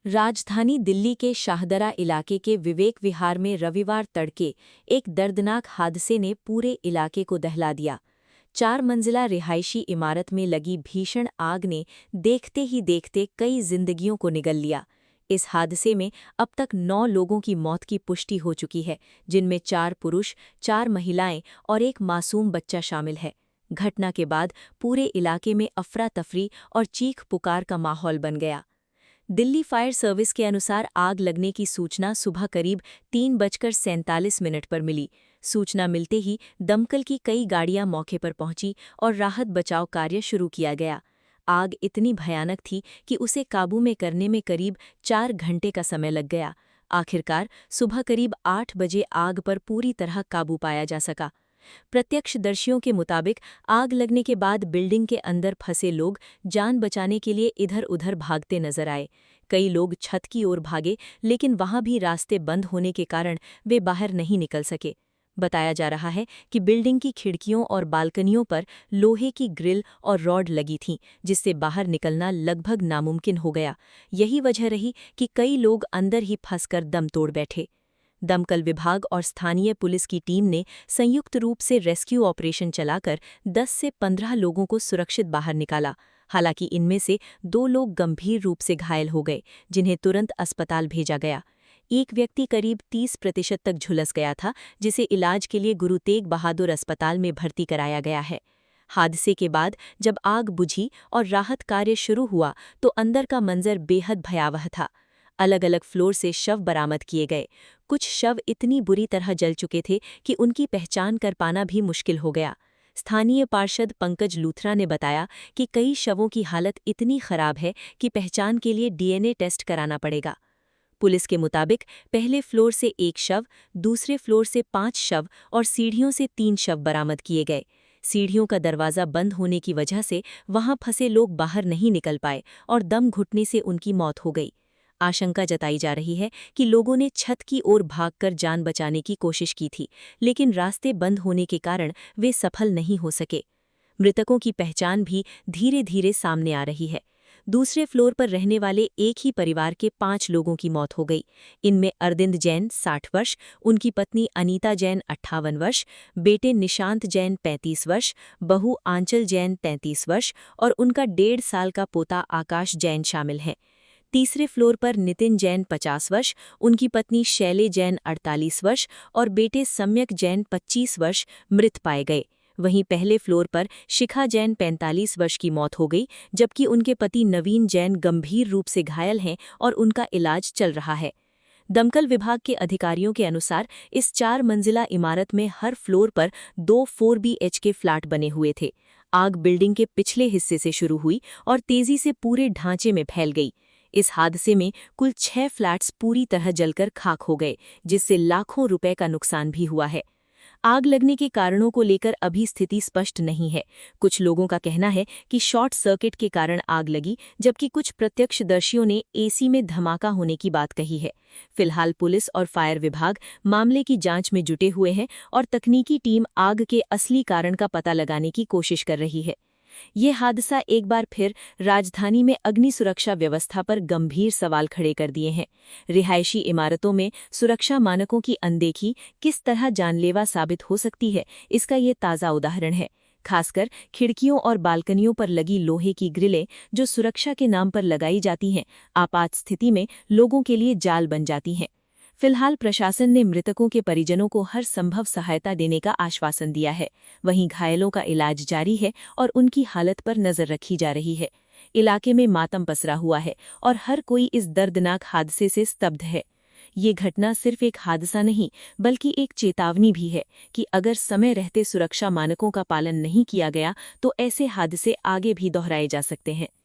राजधानी दिल्ली के शाहदरा इलाके के विवेक विहार में रविवार तड़के एक दर्दनाक हादसे ने पूरे इलाके को दहला दिया। 4 मंजिला रिहायशी इमारत में लगी भीषण आग ने देखते ही देखते कई जिंदगियों को निगल लिया। इस हादसे में अब तक 9 लोगों की मौत की पुष्टि हो चुकी है, जिनमें 4 पुरुष, 4 महिलाएं और एक मासूम बच्चा शामिल है। घटना के बाद पूरे इलाके में अफरा तफरी और चीख पुकार का माहौल बन गया। दिल्ली फायर सर्विस के अनुसार आग लगने की सूचना सुबह करीब 3:47 पर मिली। सूचना मिलते ही दमकल की कई गाड़ियां मौके पर पहुंची और राहत बचाव कार्य शुरू किया गया। आग इतनी भयानक थी कि उसे काबू में करने में करीब 4 घंटे का समय लग गया। आखिरकार सुबह करीब 8 बजे आग पर पूरी तरह काबू पाया जा सका। प्रत्यक्षदर्शियों के मुताबिक आग लगने के बाद बिल्डिंग के अंदर फंसे लोग जान बचाने के लिए इधर-उधर भागते नजर आए। कई लोग छत की ओर भागे, लेकिन वहां भी रास्ते बंद होने के कारण वे बाहर नहीं निकल सके। बताया जा रहा है कि बिल्डिंग की खिड़कियों और बालकनियों पर लोहे की ग्रिल और रॉड लगी थीं, जिससे बाहर निकलना लगभग नामुमकिन हो गया। यही वजह रही कि कई लोग अंदर ही फंसकर दम तोड़ बैठे। दमकल विभाग और स्थानीय पुलिस की टीम ने संयुक्त रूप से रेस्क्यू ऑपरेशन चलाकर 10 से 15 लोगों को सुरक्षित बाहर निकाला। हालांकि इनमें से 2 लोग गंभीर रूप से घायल हो गए, जिन्हें तुरंत अस्पताल भेजा गया। एक व्यक्ति करीब 30% तक झुलस गया था, जिसे इलाज के लिए गुरु तेग बहादुर अस्पताल में भर्ती कराया गया है। हादसे के बाद जब आग बुझी और राहत कार्य शुरू हुआ तो अंदर का मंजर बेहद भयावह था। अलग अलग फ्लोर से शव बरामद किए गए। कुछ शव इतनी बुरी तरह जल चुके थे कि उनकी पहचान कर पाना भी मुश्किल हो गया। स्थानीय पार्षद पंकज लूथरा ने बताया कि कई शवों की हालत इतनी खराब है कि पहचान के लिए डीएनए टेस्ट कराना पड़ेगा। पुलिस के मुताबिक पहले फ्लोर से 1 शव, दूसरे फ्लोर से 5 शव और सीढ़ियों से 3 शव बरामद किए गए। सीढ़ियों का दरवाज़ा बंद होने की वजह से वहां फंसे लोग बाहर नहीं निकल पाए और दम घुटने से उनकी मौत हो गई। आशंका जताई जा रही है कि लोगों ने छत की ओर भागकर जान बचाने की कोशिश की थी, लेकिन रास्ते बंद होने के कारण वे सफल नहीं हो सके। मृतकों की पहचान भी धीरे धीरे सामने आ रही है। दूसरे फ्लोर पर रहने वाले एक ही परिवार के 5 लोगों की मौत हो गई। इनमें अरविंद जैन 60 वर्ष, उनकी पत्नी अनीता जैन 58 वर्ष, बेटे निशांत जैन 35 वर्ष, बहू आंचल जैन 33 वर्ष और उनका 1.5 साल का पोता आकाश जैन शामिल हैं। तीसरे फ्लोर पर नितिन जैन 50 वर्ष, उनकी पत्नी शैले जैन 48 वर्ष और बेटे सम्यक जैन 25 वर्ष मृत पाए गए। वहीं पहले फ्लोर पर शिखा जैन 45 वर्ष की मौत हो गई, जबकि उनके पति नवीन जैन गंभीर रूप से घायल हैं और उनका इलाज चल रहा है। दमकल विभाग के अधिकारियों के अनुसार इस 4 मंजिला इमारत में हर फ्लोर पर 2 4BH के फ्लैट बने हुए थे। आग बिल्डिंग के पिछले हिस्से से शुरू हुई और तेजी से पूरे ढांचे में फैल गई। इस हादसे में कुल 6 फ्लैट्स पूरी तरह जलकर खाक हो गए, जिससे लाखों रुपए का नुकसान भी हुआ है। आग लगने के कारणों को लेकर अभी स्थिति स्पष्ट नहीं है। कुछ लोगों का कहना है कि शॉर्ट सर्किट के कारण आग लगी, जबकि कुछ प्रत्यक्षदर्शियों ने एसी में धमाका होने की बात कही है। फिलहाल पुलिस और फायर विभाग मामले की जांच में जुटे हुए हैं और तकनीकी टीम आग के असली कारण का पता लगाने की कोशिश कर रही है। ये हादसा एक बार फिर राजधानी में अग्नि सुरक्षा व्यवस्था पर गंभीर सवाल खड़े कर दिए हैं। रिहायशी इमारतों में सुरक्षा मानकों की अनदेखी किस तरह जानलेवा साबित हो सकती है, इसका ये ताज़ा उदाहरण है। खासकर खिड़कियों और बालकनियों पर लगी लोहे की ग्रिलें, जो सुरक्षा के नाम पर लगाई जाती हैं, आपात स्थिति में लोगों के लिए जाल बन जाती हैं। फिलहाल प्रशासन ने मृतकों के परिजनों को हर संभव सहायता देने का आश्वासन दिया है। वहीं घायलों का इलाज जारी है और उनकी हालत पर नजर रखी जा रही है। इलाके में मातम पसरा हुआ है और हर कोई इस दर्दनाक हादसे से स्तब्ध है। ये घटना सिर्फ एक हादसा नहीं, बल्कि एक चेतावनी भी है कि अगर समय रहते सुरक्षा मानकों का पालन नहीं किया गया तो ऐसे हादसे आगे भी दोहराए जा सकते हैं।